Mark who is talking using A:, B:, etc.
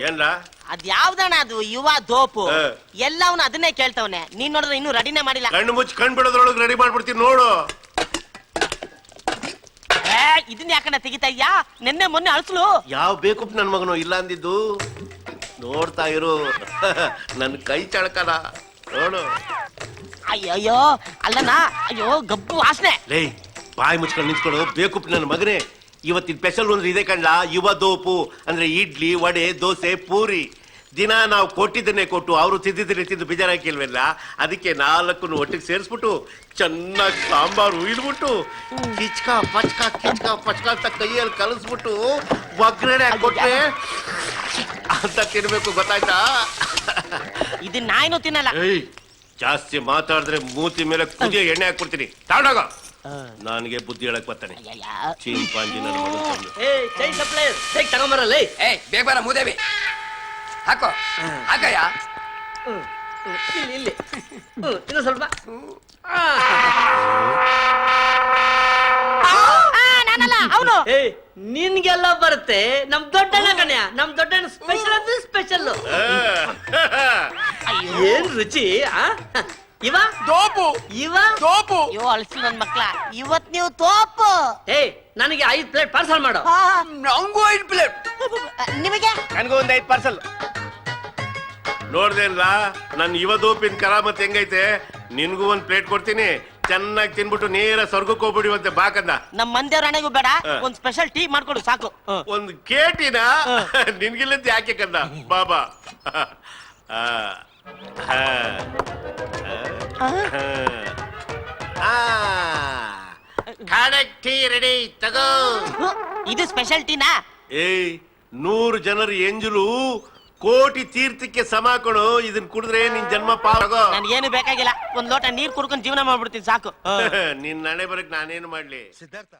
A: ಏನ್ರ
B: ಅದ್ಯಾವ್ದಣ್ಣ ಅದು ಯುವ ದೋಪು ಎಲ್ಲವನು ಅದನ್ನೇ ಕೇಳ್ತವನೆ. ನೀನ್ ನೋಡಿದ್ರೆ ಇನ್ನೂ ರೆಡಿನೇ ಮಾಡಿಲ್ಲ.
A: ಕಣ್ಣು ಮುಚ್ಚಿ ಕಣ್ ಬಿಡೋದ್ರೊಳಗೆ ರೆಡಿ ಮಾಡ್ಬಿಡ್ತೀನಿ ನೋಡು.
B: ಇದನ್ನ ಯಾಕಣ್ಣ ತೆಗಿತಾ ಇದ್ಯಾ? ನಿನ್ನೆ ಮೊನ್ನೆ ಅಳ್ಸಲು
A: ಯಾವ ಬೇಕು ನನ್ ಮಗನು ಇಲ್ಲ ಅಂದಿದ್ದು. ನೋಡ್ತಾ ಇರು ನನ್ ಕೈ ಚಳಕನ ನೋಡು.
B: ಅಯ್ಯಯ್ಯೋ ಅಲ್ಲಣ್ಣ, ಅಯ್ಯೋ ಗಬ್ಬು ವಾಸನೆ.
A: ಲೇ ಬಾಯಿ ಮುಚ್ಕೊಂಡು ನಿಂತ್ಕೊಡು. ಬೇಕು ನನ್ನ ಮಗನೇ, ಇವತ್ತಿನ ಸ್ಪೆಷಲ್ ಅಂದ್ರೆ ಇದೆ ಕಣ್ಲ, ಯುವ ದೋಪು ಅಂದ್ರೆ ಇಡ್ಲಿ ವಡೆ ದೋಸೆ ಪೂರಿ. ದಿನ ನಾವು ಕೊಟ್ಟಿದ್ದನ್ನೇ ಕೊಟ್ಟು ಅವರು ತಿದ್ದಿದ್ರೆ ತಿಂದು ಬೇಜಾರಾಕಿಲ್ವಲ್ಲ, ಅದಕ್ಕೆ 4 ಒಟ್ಟಿಗೆ ಸೇರಿಸ್ಬಿಟ್ಟು ಚೆನ್ನಾಗಿ ಸಾಂಬಾರು ಉಯ್ದ್ಬಿಟ್ಟು ಕಿಚ್ಕ ಪಚ್ಕ ಅಂತ ಕೈಯಲ್ಲಿ ಕಲಿಸ್ಬಿಟ್ಟು ಒಗ್ಗರಣೆ ಹಾಕೊಟ್ರೆ ಅಂತ ತಿನ್ಬೇಕು, ಗೊತ್ತಾಯ್ತಾ?
B: ಇದನ್ನ ನಾಯಿನೂ ತಿನ್ನಲ್ಲ.
A: ಜಾಸ್ತಿ ಮಾತಾಡಿದ್ರೆ ಮೂತಿ ಮೇಲೆ ಕುದಿಯ ಎಣ್ಣೆ ಹಾಕ್ಬಿಡ್ತೀನಿ. ತಾಡಾಗ ನನಗೆ ಬುದ್ಧಿ ಹೇಳಕ್ ಬರ್ತಾನೆ ಚೀಂಪಾಂಜಿ ನನ್ನ ಮಗನ್.
C: ತಗೊಂಬರಲ್ಲ ಬೇಗ ಬರ ಮೂದೇವಿ ಹಾಕೋ ಹಾಕಯ್ಯ. ಇಲ್ಲಿ ಇನ್ನು ಸ್ವಲ್ಪ.
B: ನಾನಲ್ಲ ಅವನು.
C: ನಿನ್ಗೆಲ್ಲ ಬರುತ್ತೆ. ನಮ್ ದೊಡ್ಡಣ್ಣ ಕಣ್ಯ, ನಮ್ ದೊಡ್ಡಣ್ಣ ಸ್ಪೆಷಲ್ ಅಂದ್ರೆ ಸ್ಪೆಷಲ್. ಏನ್ ರುಚಿ. ಇವ
D: ತೋಪು
C: ಇವ
D: ತೋಪು.
B: ಅಯ್ಯೋ ಅಳ್ಸಿ ನನ್ ಮಕ್ಳ, ಇವತ್ ನೀವು ತೋಪು.
C: ನನಗೆ 5 ಪ್ಲೇಟ್ ಪಾರ್ಸಲ್ ಮಾಡು.
D: ನಂಗೂ 5 ಪ್ಲೇಟ್.
B: ನಿಮಗೆ
D: ನನಗೂ ಒಂದು 5 ಪಾರ್ಸಲ್.
A: ನೋಡ್ದೇನ್ಲ ನನ್ ಯುವ ದೋಪಿನ ಕರಾಮತ್ ಹೆಂಗೈತೆ. ನಿನ್ಗೂ 1 ಪ್ಲೇಟ್ ಕೊಡ್ತೀನಿ, ಚೆನ್ನಾಗಿ ತಿನ್ಬಿಟ್ಟು ನೇರ ಸ್ವರ್ಗಕ್ಕೆ ಹೋಗ್ಬಿಡಿವಂತೆ ಬಾಕಂದ.
B: ನಮ್ ಮಂದಿಯವ್ರ ಹಣೆಗೂ ಬೇಡ, ಒಂದ್ ಸ್ಪೆಷಲ್ ಟೀ ಮಾಡ್ಕೊಡು ಸಾಕು.
A: ಒಂದು ಕೇಟಿನ ನಿನ್ಗಿಲ್ಲಂತ ಯಾಕೆ ಕಂದ ಬಾಬಾ. ಟೀ ರೆಡಿ ತಗೋ.
B: ಇದು ಸ್ಪೆಷಲ್ ಟೀನಾ?
A: 100 ಜನರ ಎಂಜಲು ಕೋಟಿ ತೀರ್ಥಕ್ಕೆ ಸಮ ಕೊಡು. ಇದನ್ ಕುಡಿದ್ರೆ ನಿನ್ ಜನ್ಮ ಪಾಗೋ.
B: ನನ್ಗೇನು ಬೇಕಾಗಿಲ್ಲ, ಒಂದ್ ಲೋಟ ನೀರ್ ಕುಡ್ಕೊಂಡು ಜೀವನ ಮಾಡ್ಬಿಡ್ತೀನಿ ಸಾಕು.
A: ನಿನ್ ನಡೆ ಬರಕ್ ನಾನೇನು ಮಾಡ್ಲಿ.
D: ಸಿದ್ಧಾರ್ಥ